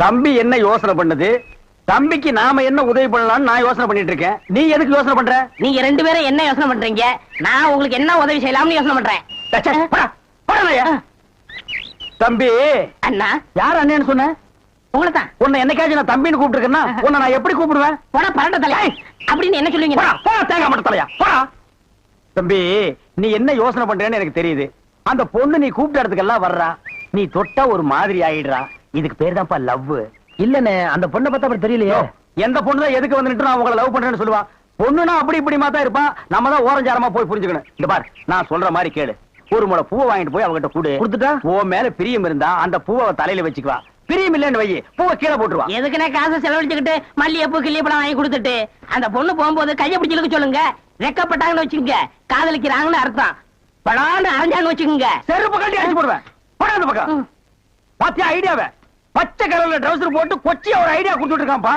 தம்பி என்ன யோசனை பண்ணுது, தம்பிக்கு நாம என்ன உதவி பண்ணலாம்னு நான் யோசனை பண்ணிட்டு இருக்கேன். நீ எதுக்கு யோசனை பண்ற? நீங்க ரெண்டு பேரும் என்ன யோசனை பண்றீங்க? நான் உங்களுக்கு என்ன உதவி செய்யலாம்னு யோசனை பண்றேன். தம்பி அண்ணா. யார் அண்ணன்னு சொன்ன? உங்களை தான். உன்னை என்னைக்காச்சும் நான் தம்பின்னு கூப்பிட்டுருக்கேன்னா உன்னை நான் எப்படி கூப்பிடுவேன்? போடா பரட்ட தலையா அப்படின்னு என்ன சொல்லுவீங்க? தேங்காய் மட்டும் தலையா போடா. தம்பி நீ என்ன யோசனை பண்றேன்னு எனக்கு தெரியுது. அந்த பொண்ணு நீ கூப்பிட்ட இடத்துக்கெல்லாம் வர்றா, நீ தொட்டா ஒரு மாதிரி ஆயிடுறா. இதுக்கு பேர் தான்ப்பா லவ். இல்லன்னு அந்த பொண்ணை பார்த்தா அப்படி தெரியலையோ. எந்த பொண்ணு தான் எதுக்கு வந்துட்டு நான் உங்களை லவ் பண்றேன்னு சொல்லுவா. பொண்ணுனா அப்படி இப்படிமா தான் இருப்பான். நம்ம தான் ஓரஞ்சாரமா போய் புரிஞ்சுக்கணும். இந்த பார் நான் சொல்ற மாதிரி கேளு. ஒரு முளை பூவை வாங்கிட்டு போய் அவகிட்ட கொடுத்துட்டா உன் மேல பிரியம் இருந்தா அந்த பூவை தலையில வச்சுக்குவா. பிரியம் இல்லன்னு வை, பூவை கீழே போட்டுருவா. எதுக்குன்னா காசை செலவழிச்சுக்கிட்டு மல்லிகைப்பூ கிள்ளிப்பழம் வாங்கி கொடுத்துட்டு அந்த பொண்ணு போகும்போது கையை பிடிச்சிருக்க சொல்லுங்க. ரெக்கப்பட்டாங்கன்னு வச்சுக்கோங்க, காதலிக்கிறாங்கன்னு அர்த்தம். படான்னு அரைஞ்சான்னு வச்சுக்கோங்க, செருப்பு கட்டி அடிச்சு போடுவேன். போடாத பக்கம் பாத்தியா ஐடியாவை? பச்சை கலர்ல ட்ரவுசர் போட்டு கொச்சியா ஒரு ஐடியா கொடுத்துட்டு இருக்கான்ப்பா.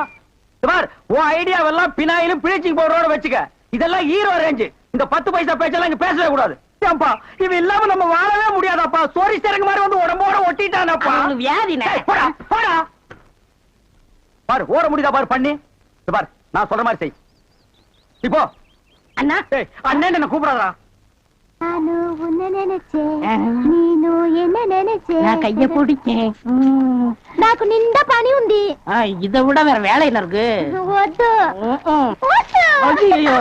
உன் ஐடியாவெல்லாம் பினாயிலும் பிளீச்சிங் பவுடரோட வச்சுக்க. இதெல்லாம் ஹீரோ ரேஞ்சு. இந்த 10 பைசா பேச்செல்லாம் இங்க பேசவே கூடாது. ஏன்பா இது இல்லாம நம்ம வாழவே முடியாதாப்பா. சோரி சேரங்க மாதிரி வந்து உடம்போட ஒட்டிட்டானப்பா. வியாதினே. போடா போடா. பாரு ஓட முடியுதா பாரு பண்ணி. பாரு நான் சொல்ற மாதிரி செய். இப்போ அண்ணா அண்ணன் என்ன கூப்பிடாதா? நானு உன்னை நினைச்சேன், நீனு என்ன நினைச்சேன். நான் கைய பிடிச்சேன். నాకు నిండా పని ఉంది. இதை விட வேற வேலை என்ன இருக்கு? వద్దు ஐயோ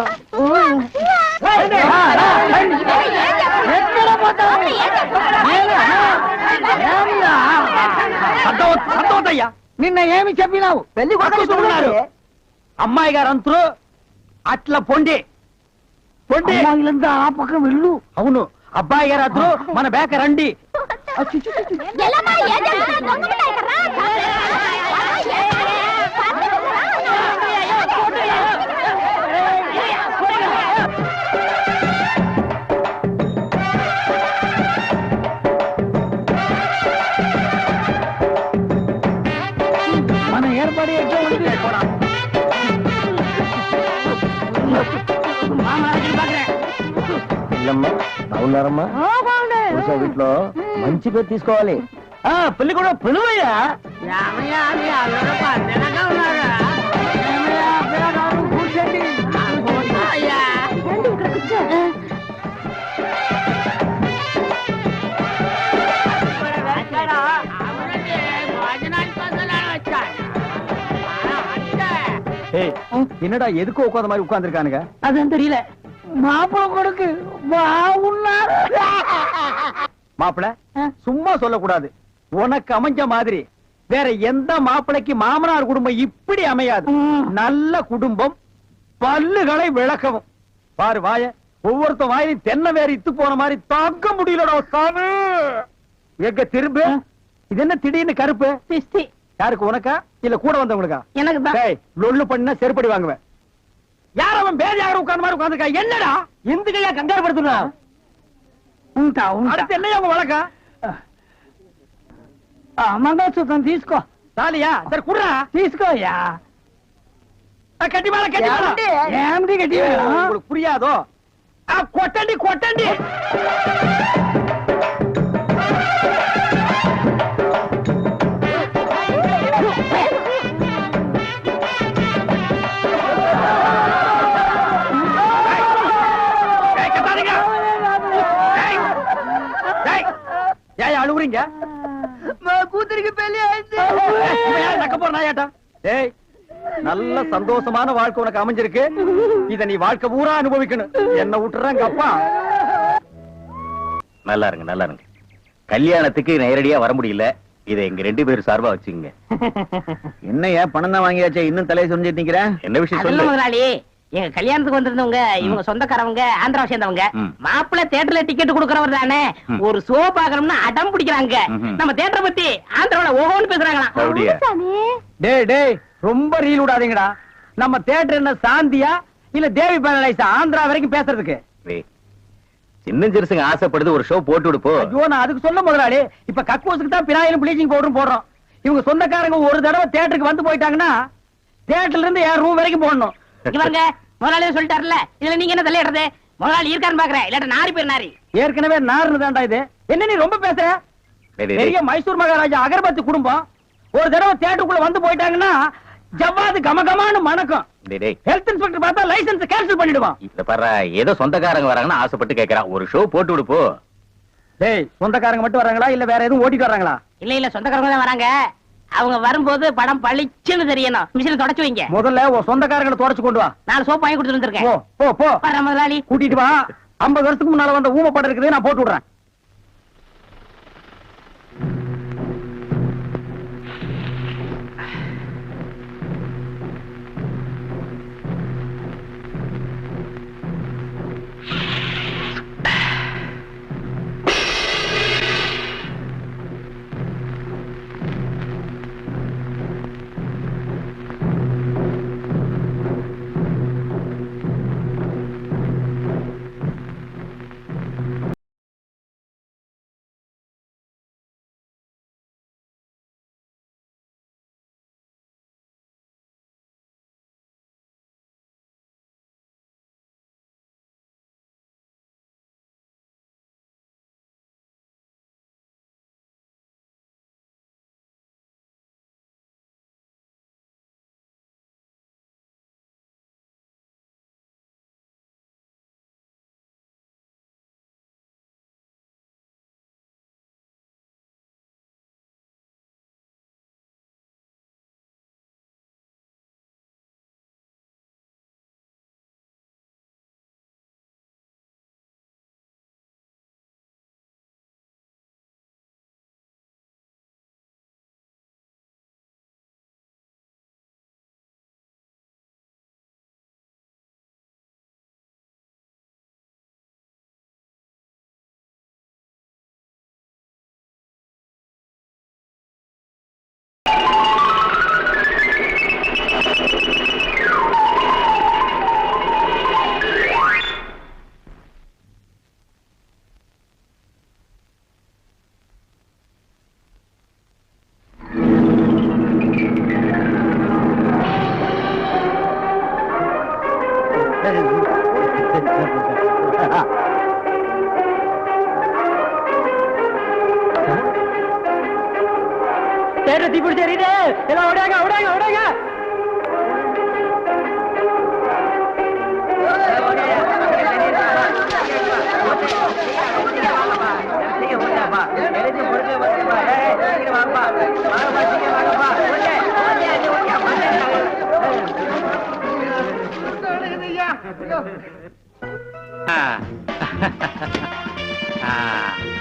సంతోషయ్యా నిన్న ఏమి చెప్పినావు? పెళ్లి కొడుకున్నారు అమ్మాయి గారు అంతరు అట్లా పొండి పొండి ఆ పక్కన వెళ్ళు. అవును అబ్బాయి గారు అతను మన బేక రండి. మన ఏర్పాటు బాగున్నారమ్మా? వీటిలో మంచి పేరు తీసుకోవాలి. పెళ్లి కూడా పిలువయ్యా. என்னடா எதுக்கு உட்காந்த மாதிரி உட்கார்ந்துருக்கானுங்க? அதான் தெரியல. மாப்பிள கொடுக்கு மாப்பிள சும்மா சொல்லக்கூடாது. உனக்கு அமைஞ்ச மாதிரி வேற எந்த மாப்பிளைக்கு மாமனார் குடும்பம் இப்படி அமையாது. நல்ல குடும்பம், பல்லுகளை விளக்கவும். பாரு வாய, ஒவ்வொருத்த வாயிலும் தென்னை வேற இத்து போன மாதிரி தாக்க முடியலடா சாமி. எங்க திரும்ப இது என்ன திடீர்னு கருப்பு? யாருக்கு, உனக்கா இல்ல கூட வந்தவங்களுக்கா? எனக்கு தான். லொல்லு பண்ண செருப்படி வாங்குவேன். யார் அவன் பேதியாக உட்கார்ந்த மாதிரி உட்கார்ந்துருக்கா? என்னடா இந்த கையா கங்காரு படுத்துனா? அடுத்து என்னையா உங்க வழக்கா? మంగళసూత్రం తీసుకో. తాలియా సరే కుర్రా తీసుకోయా. కట్టి మేళ కట్టి మేళ. ఏమిటి కట్టి మేళ? உங்களுக்கு புரியாதோ? కొట్టండి కొట్టండి. அழுகுறீங்க? கூத்துருக்கு பெரிய நல்ல சந்தோஷமான வாழ்க்கை உனக்கு அமைஞ்சிருக்கு. இத நீ வாழ்க்கை பூரா அனுபவிக்கணும். என்ன விட்டுறாங்க அப்பா. நல்லா இருங்க நல்லா இருங்க. கல்யாணத்துக்கு நேரடியா வர முடியல. இதை எங்க 2 பேரும் சார்பா வச்சுங்க. என்னையா பணம் தான் வாங்கியாச்சே இன்னும் தலையை சொல்லிட்டு நிக்கிறேன்? என்ன விஷயம் சொல்ல சொல்லு. முதலாளி, எங்க கல்யாணத்துக்கு வந்திருந்தவங்க இவங்க சொந்தக்காரவங்க, ஆந்திராவை சேர்ந்தவங்க. மாப்பிள்ள தியேட்டர்ல டிக்கெட் கொடுக்கறவர் தானே, ஒரு ஷோ பாக்கணும்னு அடம் பிடிக்கிறாங்க. நம்ம தியேட்டரை பத்தி ஆந்திராவில ஓஹோன்னு பேசுறாங்களாம். டேய் டேய் ரொம்ப ரீல் விடாதீங்கடா. நம்ம தியேட்டர் என்ன சாந்தியா இல்ல தேவி பேரலைஸா ஆந்திரா வரைக்கும் பேசுறதுக்கு? சின்ன சிறுசுங்க ஆசைப்படுது, ஒரு ஷோ போட்டு விடுப்போ. ஐயோ நான் அதுக்கு சொல்ல முதலாளி. இப்ப கக்கூசுக்கு தான் பினாயிலும் ப்ளீச்சிங் பவுடரும் போடுறோம். இவங்க சொந்தக்காரங்க ஒரு தடவை தியேட்டருக்கு வந்து போயிட்டாங்கன்னா தியேட்டர்ல இருந்து என் ரூம் வரைக்கும் போடணும். இவங்க முதலாளியே சொல்லிட்டாருல, இதுல நீங்க என்ன தலையிடுறது? முதலாளி இருக்கான்னு பாக்குறேன், இல்லாட்ட நாரி பேர் நாரி. ஏற்கனவே நார்னு தான்டா இது. என்ன நீ ரொம்ப பேசுற? பெரிய மைசூர் மகாராஜா அகர்பத்தி குடும்பம். ஒரு தடவை தியேட்டருக்குள்ள வந்து போயிட்டாங்கன்னா ஜவ்வாது கமகமான்னு மணக்கும். டேய் ஹெல்த் இன்ஸ்பெக்டர் பார்த்தா லைசென்ஸ் கேன்சல் பண்ணிடுவான். இத பாரு, ஏதோ சொந்தக்காரங்க வராங்கன்னு ஆசைப்பட்டு கேக்குறான். ஒரு ஷோ போட்டு விடு போ. டேய் சொந்தக்காரங்க மட்டும் வராங்களா இல்ல வேற எதுவும் ஓட்டிட்டு வராங்களா? இல்ல சொந்தக்காரங்க தான் வராங்க. அவங்க வரும்போது படம் பளிச்சுன்னு தெரியணும். மிஷினை தொடச்சு வைங்க. முதல்ல உன் சொந்தக்காரங்களை தொடச்சு கொண்டு வா. 4 சோப்பு வாங்கி கொடுத்துட்டு போ வந்திருக்கேன். போ போ வர முதலாளி. கூட்டிட்டு வா. 50 வருஷத்துக்கு முன்னால வந்த ஊமை படம் இருக்குது, நான் போட்டு விடுறேன். தீப்பிடிச்சு எறியுது. எல்லாம் ஓடாங்க ஓடாங்க ஓடாங்க.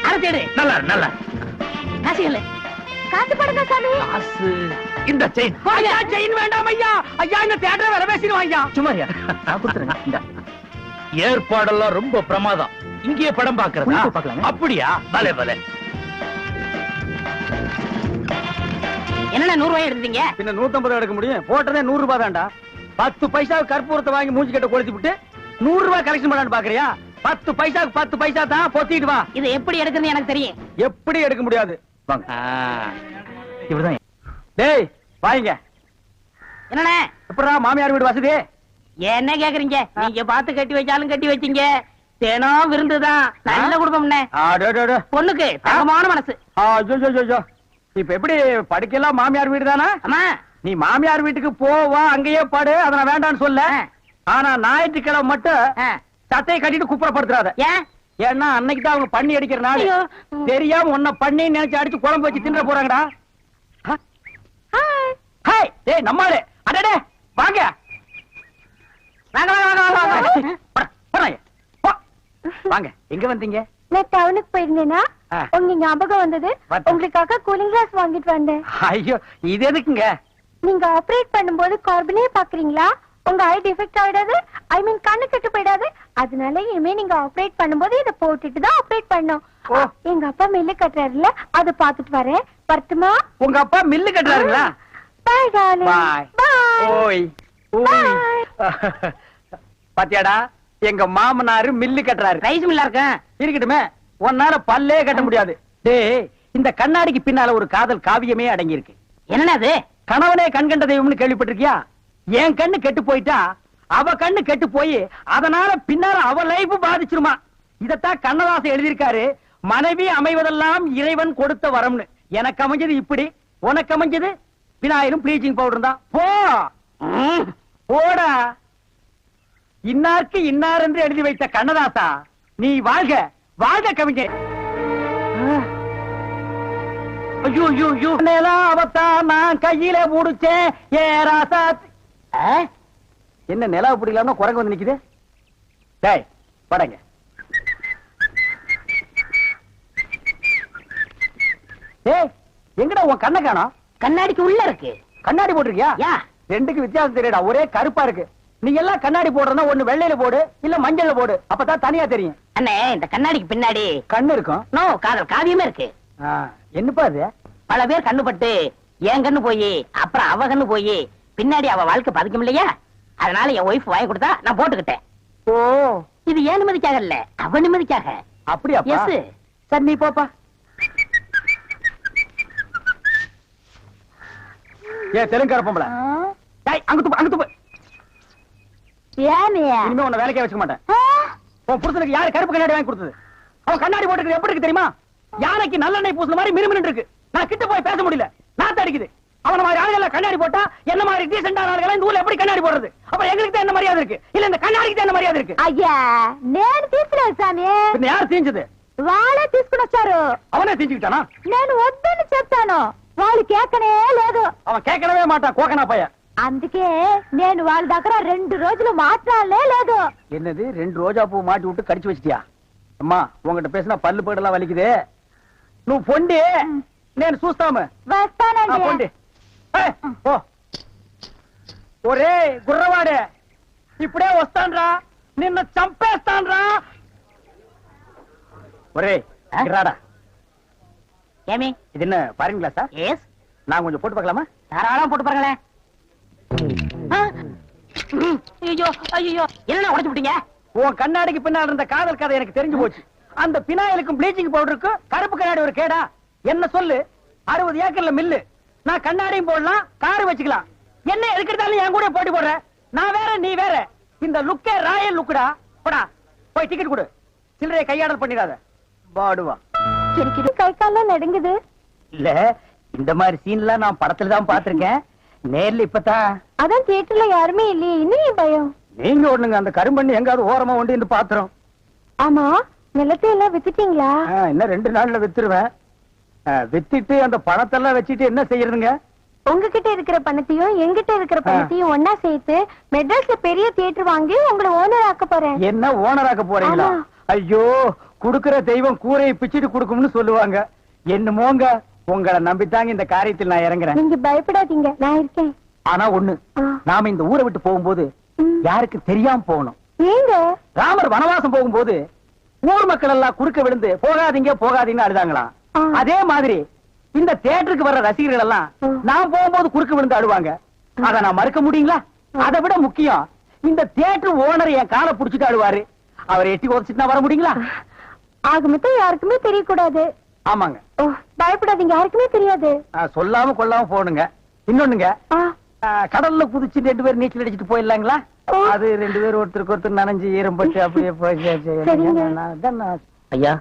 அரசேடு நல்லா நல்லா காசிகள் காசு படுங்க சாமி. காசு இந்த செயின். ஐயா செயின் வேண்டாம் ஐயா. ஐயா இந்த தியேட்டரை வேலை பேசிடுவோம் ஐயா. சும்மாரியா நான் கொடுத்துறேன். இந்த ஏற்பாடெல்லாம் ரொம்ப பிரமாதம். இங்கேயே படம் பாக்குறதா? உள்ள போய் பார்க்கலாங்க. அப்படியா? பலே பலே. என்னண்ணா 100 ரூபாய் எடுத்தீங்க? பின்ன 150 எடுக்க முடியும்? போட்டதே 100 ரூபாய் தான்டா. 10 பைசாவுக்கு கற்பூரத்தை வாங்கி மூஞ்சி கட்ட கொளுத்தி விட்டு 100 ரூபாய் கலெக்ஷன் பண்ணலான்னு பாக்குறியா? 10 பைசாவுக்கு 10 பைசா தான். பொத்திட்டு வா. இது எப்படி எடுக்குன்னு எனக்கு தெரியும். எப்படி எடுக்க முடியாது? வாங்க. இவர்தான். டேய் வாங்க. என்னண்ணே எப்படா மாமியார் வீடு வசதி? என்ன கேக்குறீங்க? நீங்க பார்த்து கட்டி வச்சாலும் கட்டி வச்சீங்க. தினம் விருந்துதான். நல்ல குடும்பம்ண்ணே. அடடட. பொண்ணுக்கு தங்கமான மனசு. ஐயோ. இப்ப எப்படி படிக்கலாம் மாமியார் வீடு தானா? அம்மா நீ மாமியார் வீட்டுக்கு போவா, அங்கேயே படு, அத நான் வேண்டாம்னு சொல்ல. ஆனா ஞாயிற்றுக்கிழமை மட்டும் சட்டையை கட்டிட்டு குப்புறப்படுத்துறாத. ஏன்? ஏன்னா அன்னைக்கு தான் அவங்க பண்ணி அடிக்கிற நாள். ஐயோ. தெரியாம உன்னை பண்ணி நினைச்சு அடிச்சு குழம்பு வச்சு தின்ற போறாங்கடா. ஹாய் டேய் நம்மாளே. அடடே வாங்க. வாங்க வாங்க வாங்க வாங்க போடா, போடாங்க. போ. வாங்க. எங்க வந்தீங்க? நான் டவுனுக்கு போயிருந்தேனா ஆ. உங்க ஞாபகம் வந்தது. வந்து. உங்களுக்காக கூலிங் கிளாஸ் வாங்கிட்டு வந்தேன். ஐயோ இது எதுக்குங்க? நீங்க ஆபரேட் பண்ணும்போது கார்பனே பாக்குறீங்களா? உங்க ஐ டிஃபெக்ட் ஆயிடாது. ஐ மீன் கண்ணு கெட்டு போயிடாது. அதனால இனிமே நீங்க ஆபரேட் பண்ணும்போது இத போட்டுட்டு தான் ஆபரேட் பண்ணணும். ஓ. எங்க அப்பா மில்லு கட்டுறாருல, அத பாத்துட்டு வரேன். வரட்டுமா? உங்க அப்பா மில்லு கட்டுறாருங்களா? பாய் டார்லிங். பாய். பாய். ஓய் ஓய். பாத்தியாடா எங்க மாமனாரு மில்லு கட்டுறாரு. ரைஸ் மில்லா இருக்கேன். இருக்கட்டுமே, உன்னால பல்லே கட்ட முடியாது. டேய் இந்த கண்ணாடிக்கு பின்னால ஒரு காதல் காவியமே அடங்கி இருக்கு. என்னன்னா அது? கணவனே கண் கண்ட தெய்வம்னு கேள்விப்பட்டிருக்கியா? என் கண்ணு கெட்டு போயிட்டா அவ கண்ணு கெட்டு போய் அதனால பின்னால அவ லைஃப் பாதிச்சிருமா. இதத்தான் கண்ணதாசன் எழுதியிருக்காரு. மனைவி அமைவதெல்லாம் இறைவன் கொடுத்த வரம்னு. எனக்கு அமைஞ்சது இப்படி, உனக்கு அமைஞ்சது பினாயிலும் ப்ளீச்சிங் பவுடர் தான். போ போடா. இன்னாருக்கு இன்னார் என்று எழுதி வைத்த கண்ணதாசா, நீ வாழ்க வாழ்க கவிஞர். ஐயோ ஐயோ ஐயோ, நிலாவத்தான் நான் கையில முடிச்சேன் ஏ ராசா. என்ன நிலாவை பிடிக்கலாம்னா குரங்கு வந்து நிக்குது. டேய் படங்க. ஏய் எங்கடா உன் கண்ணை காணோம்? கண்ணாடிக்கு உள்ள இருக்கு. கண்ணாடி போட்டிருக்கியா? யா, ரெண்டுக்கு வித்தியாசம் தெரியடா, ஒரே கருப்பா இருக்கு. நீங்க எல்லாம் கண்ணாடி போடுறதா ஒண்ணு வெள்ளையில போடு, இல்ல மஞ்சள்ல போடு, அப்பதான் தனியா தெரியும். அண்ணே இந்த கண்ணாடிக்கு பின்னாடி கண்ணு இருக்கும். நோ காதல் காவியமே இருக்கு. என்னப்பா அது? பல பேர் கண்ணு பட்டு என் கண்ணு போய் அப்புறம் அவ கண்ணு போய் பின்னாடி அவ வாழ்க்கை பதிக்கும் இல்லையா, அதனால என் ஒய்ஃப் வாங்கி கொடுத்தா நான் போட்டுக்கிட்டேன். ஓ, இது ஏன் நிம்மதிக்காக இல்ல, அவ நிம்மதிக்காக. அப்படியா? எஸ். சரி நீ போப்பா. ஏ தெலுங்கார பொம்பளை, டேய் அங்க துப்பு, அங்க துப்பு. இனிமே உன்னை வேலைக்கே வச்சுக்க மாட்டேன். உன் புருஷனுக்கு யாரு கருப்பு கண்ணாடி வாங்கி கொடுத்தது? அவன் கண்ணாடி போட்டுக்கிறது எப்படி இருக்கு தெரியுமா? யானைக்கு நல்லெண்ணெய் பூசின மாதிரி மினுமினு இருக்கு. நான் கிட்ட போய் பேச முடியல, நாத்து அடிக்குது. அவன மாதிரி ஆளுகளை கண்ணாடி போட்டா என்ன மாதிரி டீசென்டான ஆளுகளை இந்த ஊர்ல எப்படி கண்ணாடி போடுறது? அப்ப எங்களுக்கு தான் என்ன மரியாதை இருக்கு, இல்ல இந்த கண்ணாடிக்கு தான் என்ன மரியாதை இருக்கு? అయ్యా నేను తీసుకోలేదు సామి. பின்ன யார் தீஞ்சது? వాళ్ళే తీసుకుని వచ్చారు. அவனே தீஞ்சுக்கிட்டானா? నేను వద్దని చెప్తాను, వాళ్ళు కేకనే లేదు. அவன் கேட்கவே மாட்டான், கோக்கனா பையன். అందుకే నేను వాళ్ళ దగ్గర 2 రోజులు మాట్లాడలే లేదు. என்னது 2 ரோஜா பூ மாட்டி விட்டு கடிச்சு வச்சிட்டியா? அம்மா உங்ககிட்ட பேசினா பல்லு போடலாம் வலிக்குது. నువ్వు పొండి, నేను చూస్తాము. వస్తానండి. పొండి. ఓ ఒరే గుర్రవాడే, ఇప్పుడే వస్తాన్రా, నిన్ను చంపేస్తాన్రా. ఒరే రాడా. ஏமி இது என்ன பாருங்க கிளாஸா? எஸ். நான் கொஞ்சம் போட்டு பார்க்கலாமா? தாராளமா போட்டு பாருங்களேன். ஐயோ ஐயோ, என்ன உடைச்சு விட்டீங்க? உன் கண்ணாடிக்கு பின்னால் இருந்த காதல் கதை எனக்கு தெரிஞ்சு போச்சு. அந்த பினாயிலுக்கும் ப்ளீச்சிங் பவுடருக்கும் கருப்பு கண்ணாடி ஒரு கேடா? என்ன சொல்லு, 60 ஏக்கர்ல மில்லு, நான் கண்ணாடியும் போடலாம், காரு வச்சுக்கலாம். என்ன எதுக்கிட்டாலும் என் கூட போட்டி போடுற? நான் வேற நீ வேற. இந்த லுக்கே ராயல் லுக்குடா. போடா போய் டிக்கெட் கொடு, சில்லறையை கையாடல் பண்ணிடாத. பாடுவா. எனக்கு கை கால்லாம் நடுங்குது. இல்ல இந்த மாதிரி சீன்லாம் நான் படத்துல தான் பாத்திருக்கேன், நேர்ல இப்பதான். அதான் தியேட்டர்ல யாருமே இல்லையே, இன்னும் பயம். நீங்க ஒண்ணுங்க, அந்த கரும்பண்ணி எங்காவது ஓரமா ஒண்டி பாத்துறோம். ஆமா, நிலத்தை எல்லாம் வித்துட்டீங்களா? இன்னும் 2 நாள்ல வித்துருவேன். வித்துட்டு அந்த பணத்தெல்லாம் வச்சுட்டு என்ன செய்யறதுங்க? உங்ககிட்ட இருக்கிற பணத்தையும் எங்கிட்ட இருக்கிற பணத்தையும் ஒன்னா சேர்த்து மெட்ராஸ்ல பெரிய தியேட்டர் வாங்கி உங்களை ஓனர் ஆக்க போறேன். என்ன ஓனராக்க போறீங்களா? ஆமா. ஐயோ, குடுக்கிற தெய்வம் கூரையை பிச்சுட்டு கொடுக்கும்னு சொல்லுவாங்க. என்னமோங்க, உங்களை நம்பித்தாங்க இந்த காரியத்தில் நான் இறங்குறேன். நீங்க பயப்படாதீங்க, நான் இருக்கேன். ஆனா ஒண்ணு, நாம இந்த ஊரை விட்டு போகும்போது யாருக்கு தெரியாம போகணும். ஏங்க? ராமர் வனவாசம் போகும்போது ஊர் மக்கள் எல்லாம் குறுக்க விழுந்து போகாதீங்க போகாதீங்கன்னு அழுதாங்களாம். அதே மாதிரி இந்த தியேட்டருக்கு வர்ற ரசிகர்கள் எல்லாம் நான் போகும்போது குறுக்க விழுந்து அழுவாங்க. அத நான் மறுக்க முடியுங்களா? அதை விட முக்கியம், இந்த தியேட்டர் ஓனர் என் காலை புடிச்சிட்டு அழுவாரு. அவரை எட்டி உதச்சிட்டு நான் வர முடியுங்களா? ஆக மொத்தம் யாருக்குமே தெரியக்கூடாது. ஆமாங்க. பயப்படாதீங்க, யாருக்குமே தெரியாது. சொல்லாம கொள்ளாம போகணுங்க. இன்னொன்னுங்க, கடல்ல குதிச்சு 2 பேர் நீச்சல் அடிச்சுட்டு போயிடலாங்களா? அது 2 பேர் ஒருத்தருக்கு ஒருத்தர் நனைஞ்சு ஈரம்பட்டு அப்படியே போய். ஐயா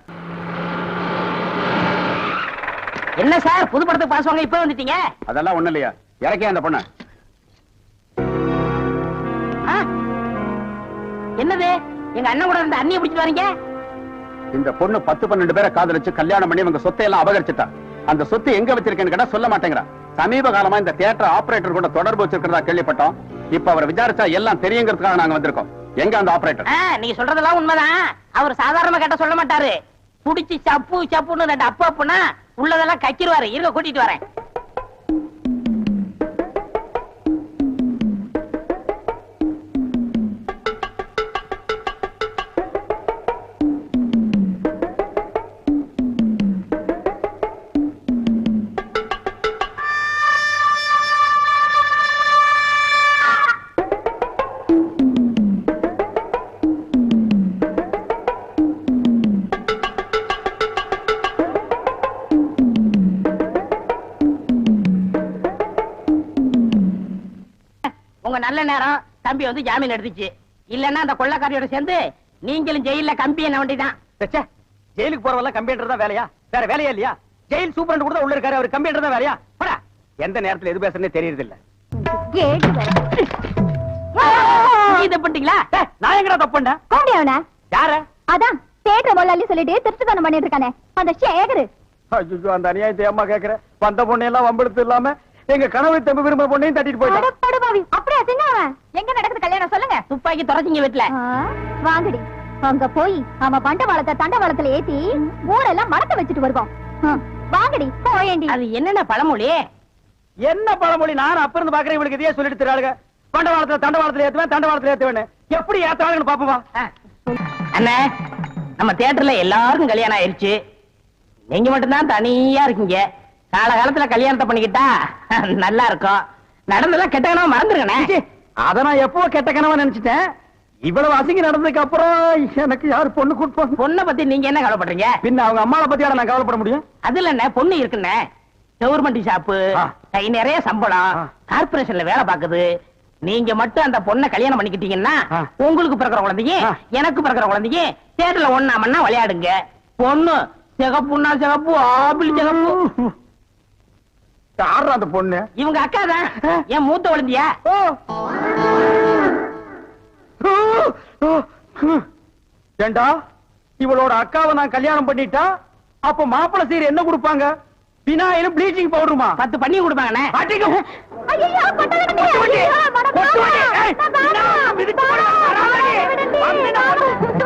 என்ன சார் புது படத்துக்கு பாஸ் வாங்க இப்ப வந்துட்டீங்க? அதெல்லாம் ஒண்ணு இல்லையா, இறக்கே அந்த பொண்ணு. என்னது, எங்க அண்ணன் கூட இருந்த அண்ணியை பிடிச்சிட்டு வரீங்க? இந்த பொண்ணு 10-12 பேரை காதலிச்சு கல்யாணம் பண்ணி உங்க சொத்தை எல்லாம் அபகரிச்சுட்டா. அந்த சொத்து எங்க வச்சிருக்கேன்னு கேட்டா சொல்ல மாட்டேங்கிறா. சமீப காலமா இந்த தியேட்டர் ஆபரேட்டர் கூட தொடர்பு வச்சிருக்கிறதா கேள்விப்பட்டோம். இப்ப அவரை விசாரிச்சா எல்லாம் தெரியுங்கிறதுக்காக நாங்க வந்திருக்கோம். எங்க அந்த ஆபரேட்டர்? நீங்க சொல்றதெல்லாம் உண்மைதான். அவர் சாதாரணமா கேட்ட சொல்ல மாட்டாரு. புடிச்சு சப்பு சப்புன்னு 2 அப்பா அப்பனா உள்ளதெல்லாம் கக்கிடுவாரு. இருக்க கூட்டிட்டு வரேன். உங்க நல்ல நேரம் தம்பி வந்து ஜாமீன் எடுத்துச்சு. இல்லன்னா அந்த கொள்ளக்காரியோட சேர்ந்து நீங்களும் ஜெயில கம்பி என்ன வேண்டிதான். ஜெயிலுக்கு போறவெல்லாம் கம்பியன்றது தான் வேலையா? வேற வேலையா இல்லையா? ஜெயில் சூப்பரண்ட் கூட உள்ள இருக்காரு, அவர் கம்பியன்றது தான் வேலையா? போடா எந்த நேரத்துல எது பேசுறேன்னு தெரியறது இல்ல. கேட்டு வேற. இத பண்ணிட்டீங்களா? நான் எங்கடா தப்பு பண்ணேன்? கோடி அவன யார? அதான் தேட்டர் முதலாளி சொல்லிட்டு திருட்டுத்தனம் பண்ணிட்டு இருக்கானே அந்த சேகரு. ஐயோ, அந்த அநியாயத்தை அம்மா கேக்குற. வந்த பொண்ணு எல்லாம் வம்பெடுத்து இல்லாம எங்க கனவு தம்பி விரும்புற பொண்ணையும் தட்டிட்டு போயிட்டான். படுபாவி அப்படியே செஞ்ச அவன். எங்க நடக்குது கல்யாணம் சொல்லுங்க. துப்பாக்கி தொலைச்சிங்க வீட்டுல. வாங்கடி அங்க போய் அவன் பண்டவாளத்தை தண்டவாளத்துல ஏத்தி ஊரெல்லாம் மடத்த வச்சுட்டு வருவோம். வாங்கடி போயேண்டி. அது என்னென்ன பழமொழி? என்ன பழமொழி? நான் அப்ப இருந்து பாக்குறேன். இவளுக்கு இதையே சொல்லிட்டு தராளுங்க. பண்டவாளத்துல தண்டவாளத்துல ஏத்துவேன், தண்டவாளத்துல ஏத்துவேன். எப்படி ஏத்தாளுன்னு பாப்போமா? அண்ணே, நம்ம தியேட்டர்ல எல்லாருக்கும் கல்யாணம் ஆயிருச்சு. நீங்க மட்டும்தான் தனியா இருக்கீங்க. காலகாலத்துல கல்யாணத்தை பண்ணிக்கிட்டா நல்லா இருக்கும். நடந்தெல்லாம் கெட்ட கனவா மறந்துருக்கண்ணே. அத நான் எப்போ கெட்ட கனவா நினைச்சிட்டேன். இவ்வளவு அசிங்க நடந்ததுக்கு அப்புறம் எனக்கு யாரு பொண்ணு கூட்டு பொண்ணை பத்தி நீங்க என்ன கவலைப்படுறீங்க? பின்ன அவங்க அம்மாவை பத்தியாட நான் கவலைப்பட முடியும்? அதுல என்ன பொண்ணு இருக்குண்ணே. கவர்மெண்ட் ஷாப்பு, கை நிறைய சம்பளம், கார்பரேஷன்ல வேலை பாக்குது. நீங்க மட்டும் அந்த பொண்ணை கல்யாணம் பண்ணிக்கிட்டீங்கன்னா உங்களுக்கு பிறக்கிற குழந்தைங்க எனக்கு பிறக்கிற குழந்தைங்க தேட்டர்ல ஒண்ணா மண்ணா விளையாடுங்க. பொண்ணு சிகப்புன்னா சிகப்பு, ஆப்பிள் சிகப்பு. யாரு அந்த பொண்ணு? இவங்க அக்கா தான். என் மூத்த குழந்தையா? ஏண்டா, இவளோட அக்காவை நான் கல்யாணம் பண்ணிட்டா அப்ப மாப்பிள்ளை சீர் என்ன கொடுப்பாங்க? பினாயிலும் ப்ளீச்சிங் பவுடருமா? 10 பண்ணி கொடுப்பாங்கண்ணே. ஐயோ பட்டவனே. ஐயோ மனசா.